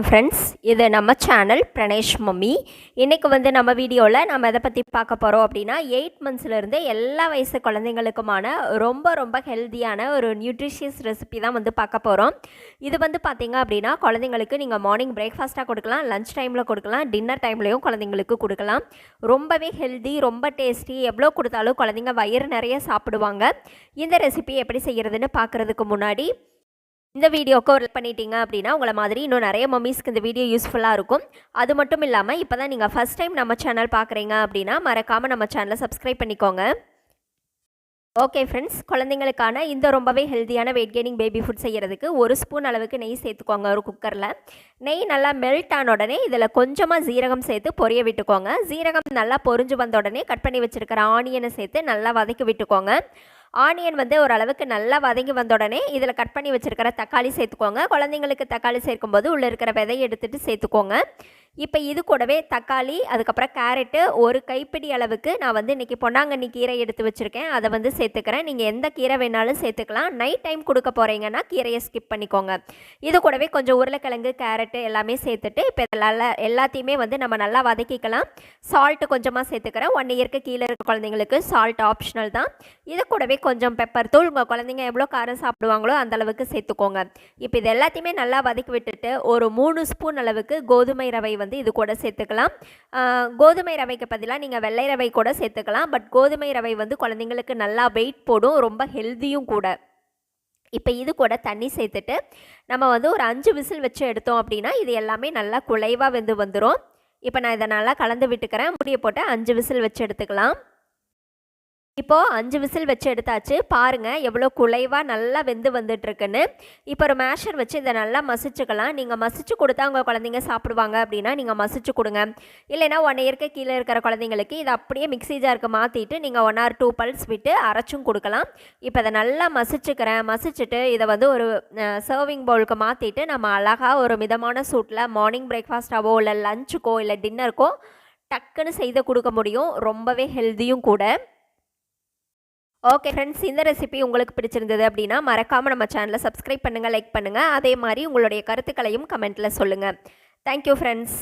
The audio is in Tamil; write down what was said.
ஃப்ரெண்ட்ஸ், இது நம்ம சேனல் பிரணேஷ் மம்மி. இன்றைக்கி நம்ம வீடியோவில் நம்ம எதை பற்றி பார்க்க போகிறோம் அப்படின்னா 8 மந்த்ஸ்லேருந்து எல்லா வயசு குழந்தைங்களுக்குமான ரொம்ப ரொம்ப ஹெல்த்தியான ஒரு நியூட்ரிஷியஸ் ரெசிபி தான் பார்க்க போகிறோம். இது பார்த்திங்க அப்படின்னா குழந்தைங்களுக்கு நீங்கள் மார்னிங் பிரேக்ஃபாஸ்ட்டாக கொடுக்கலாம், லஞ்ச் டைமில் கொடுக்கலாம், டின்னர் டைம்லேயும் குழந்தைங்களுக்கு கொடுக்கலாம். ரொம்பவே ஹெல்தி, ரொம்ப டேஸ்டி, எவ்வளோ கொடுத்தாலும் குழந்தைங்க வயிறு நிறைய சாப்பிடுவாங்க. இந்த ரெசிபி எப்படி செய்கிறதுன்னு பார்க்குறதுக்கு முன்னாடி இந்த வீடியோக்கு ஒரு பண்ணிட்டீங்க அப்படின்னா உங்களை மாதிரி இன்னும் நிறைய மம்மிஸ்க்கு இந்த வீடியோ யூஸ்ஃபுல்லாக இருக்கும். அது மட்டும் இல்லாமல் இப்போ தான் நீங்கள் ஃபஸ்ட் டைம் நம்ம சேனல் பார்க்குறீங்க அப்படின்னா மறக்காமல் நம்ம சேனலை சப்ஸ்கிரைப் பண்ணிக்கோங்க. ஓகே ஃப்ரெண்ட்ஸ், குழந்தைங்களுக்கான இந்த ரொம்பவே ஹெல்த்தியான வெயிட் கெய்னிங் பேபி ஃபுட் செய்கிறதுக்கு 1 ஸ்பூன் அளவுக்கு நெய் சேர்த்துக்கோங்க. ஒரு குக்கரில் நெய் நல்லா மெல்ட் ஆன உடனே இதில் கொஞ்சமாக ஜீரகம் சேர்த்து பொரிய விட்டுக்கோங்க. ஜீரகம் நல்லா பொரிஞ்சு வந்த உடனே கட் பண்ணி வச்சுருக்கிற ஆனியனை சேர்த்து நல்லா வதக்கி விட்டுக்கோங்க. ஆனியன் ஓரளவுக்கு நல்லா வதங்கி வந்த உடனே இதில் கட் பண்ணி வச்சுருக்கிற தக்காளி சேர்த்துக்கோங்க. குழந்தைங்களுக்கு தக்காளி சேர்க்கும்போது உள்ளே இருக்கிற விதையை எடுத்துகிட்டு சேர்த்துக்கோங்க. இப்போ இது கூடவே தக்காளி, அதுக்கப்புறம் கேரட்டு, ஒரு கைப்பிடி அளவுக்கு நான் இன்றைக்கி பொன்னாங்கண்ணி கீரை எடுத்து வச்சுருக்கேன், அதை சேர்த்துக்கிறேன். நீங்கள் எந்த கீரை வேணாலும் சேர்த்துக்கலாம். நைட் டைம் கொடுக்க போகிறீங்கன்னா கீரையை ஸ்கிப் பண்ணிக்கோங்க. இது கூடவே கொஞ்சம் உருளைக்கிழங்கு, கேரட்டு எல்லாமே சேர்த்துட்டு இப்போ எல்லாத்தையுமே நம்ம நல்லா வதக்கிக்கலாம். சால்ட்டு கொஞ்சமாக சேர்த்துக்கிறேன். 1 இயருக்கு கீழே இருக்க குழந்தைங்களுக்கு சால்ட் ஆப்ஷனல் தான். இது கூடவே கொஞ்சம் பெப்பர் தூள், உங்கள் குழந்தைங்க எவ்வளோ காரம் சாப்பிடுவாங்களோ அந்த அளவுக்கு சேர்த்துக்கோங்க. இப்போ இது எல்லாத்தையுமே நல்லா வதக்கி விட்டுட்டு ஒரு 3 ஸ்பூன் அளவுக்கு கோதுமை ரவை இது கூட சேர்த்துக்கலாம். கோதுமை ரவைக்கு பதிலாக நீங்கள் வெள்ளை ரவை கூட சேர்த்துக்கலாம். பட் கோதுமை ரவை குழந்தைங்களுக்கு நல்லா வெயிட் போடும், ரொம்ப ஹெல்த்தியும் கூட. இப்போ இது கூட தண்ணி சேர்த்துட்டு நம்ம ஒரு 5 விசில் வச்சு எடுத்தோம் அப்படின்னா இது எல்லாமே நல்லா குழைவாக வந்துடும். இப்போ நான் இதை நல்லா கலந்து விட்டுக்கிறேன். மூடியை போட்டு 5 விசில் வச்சு எடுத்துக்கலாம். இப்போது 5 விசில் வச்சு எடுத்தாச்சு. பாருங்கள் எவ்வளோ குழைவாக நல்லா வந்துட்டுருக்குன்னு. இப்போ ஒரு மேஷர் வச்சு இதை நல்லா மசிச்சுக்கலாம். நீங்கள் மசிச்சு கொடுத்தா உங்கள் குழந்தைங்க சாப்பிடுவாங்க அப்படின்னா நீங்கள் மசிச்சு கொடுங்க. இல்லைனா 1 இயருக்கு கீழே இருக்கிற குழந்தைங்களுக்கு இதை அப்படியே மிக்ஸி ஜாருக்கு மாற்றிட்டு நீங்கள் 1 or 2 பல்ஸ் விட்டு அரைச்சும் கொடுக்கலாம். இப்போ இதை நல்லா மசிச்சுட்டு இதை ஒரு சர்விங் பவுலுக்கு மாற்றிட்டு நம்ம அழகாக ஒரு மிதமான சூட்டில் மார்னிங் பிரேக்ஃபாஸ்ட்டாவோ இல்லை லஞ்சுக்கோ இல்லை டின்னருக்கோ டக்குன்னு செய்து கொடுக்க முடியும். ரொம்பவே ஹெல்த்தியும் கூட. ஓகே ஃப்ரெண்ட்ஸ், இந்த ரெசிபி உங்களுக்கு பிடிச்சிருந்தது அப்படின்னா மறக்காமல் நம்ம சேனலை சப்ஸ்கிரைப் பண்ணுங்கள், லைக் பண்ணுங்கள். அதே மாதிரி உங்களுடைய கருத்துக்களையும் கமெண்ட்டில் சொல்லுங்கள். Thank you friends.